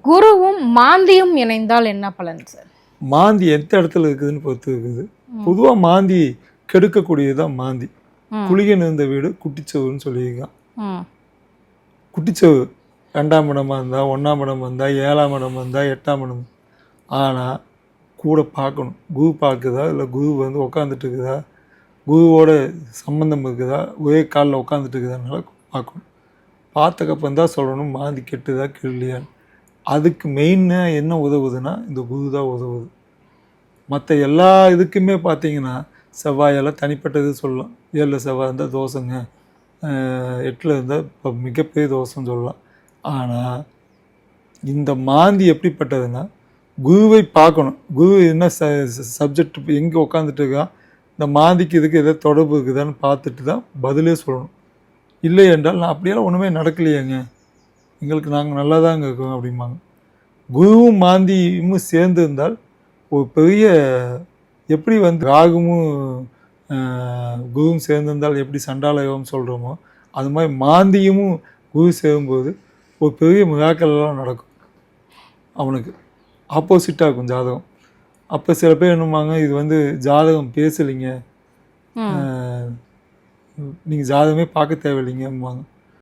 குருவும் மாந்தியும் இணைந்தால் என்ன பலன் சார்? மாந்தி எந்த இடத்துல இருக்குதுன்னு பொறுத்து இருக்குது. பொதுவாக மாந்தி கெடுக்கக்கூடியதுதான் மாந்தி. குளிகை நிறந்த வீடு குட்டிச்சவுன்னு சொல்லியிருக்கான். குட்டிச்சவு 2ஆம் இடமாக இருந்தால், 1ஆம் இடம் வந்தால், 7ஆம் இடம் வந்தால், 8ஆம் இடம். ஆனால் கூட பார்க்கணும், குரு பார்க்குதா இல்லை குரு வந்து உட்காந்துட்டு இருக்குதா, குருவோட சம்பந்தம் இருக்குதா, ஒரே காலில் உட்காந்துட்டு இருக்குதானால பார்க்கணும். பார்த்தக்கப்புறம் தான் சொல்லணும் மாந்தி கெட்டுதா கெடலையான்னு. அதுக்கு மெயினாக என்ன உதவுதுன்னா இந்த குரு தான் உதவுது. மற்ற எல்லா இதுக்குமே பார்த்தீங்கன்னா செவ்வாயெல்லாம் தனிப்பட்டது சொல்லலாம். 7 செவ்வாய் இருந்தால் தோசைங்க, 8 இருந்தால் இப்போ மிகப்பெரிய தோசைன்னு சொல்லலாம். ஆனால் இந்த மாந்தி எப்படிப்பட்டதுன்னா குருவை பார்க்கணும். குரு என்ன சப்ஜெக்ட் எங்கே உட்காந்துட்டு இருக்கா, இந்த மாந்திக்கு இதுக்கு எதாவது தொடர்பு இருக்குதான்னு பார்த்துட்டு தான் பதிலே சொல்லணும். இல்லை என்றால் நான் அப்படியெல்லாம் ஒன்றுமே நடக்கலையேங்க, எங்களுக்கு நாங்கள் நல்லா தாங்க இருக்கோம் அப்படிம்பாங்க. குருவும் மாந்தியும் சேர்ந்து இருந்தால் ஒரு பெரிய, எப்படி வந்து ராகுமும் குருவும் சேர்ந்திருந்தால் எப்படி சண்டால யோகம் சொல்கிறோமோ அது மாதிரி மாந்தியும் குரு சேரும்போது ஒரு பெரிய மிராக்கல்லாம் நடக்கும். அவனுக்கு ஆப்போசிட்டாக இருக்கும் ஜாதகம். அப்போ சில பேர் என்னம்பாங்க, இது வந்து ஜாதகம் பேசலைங்க, நீங்கள் ஜாதகமே பார்க்க தேவையில்லைங்கம்பாங்க.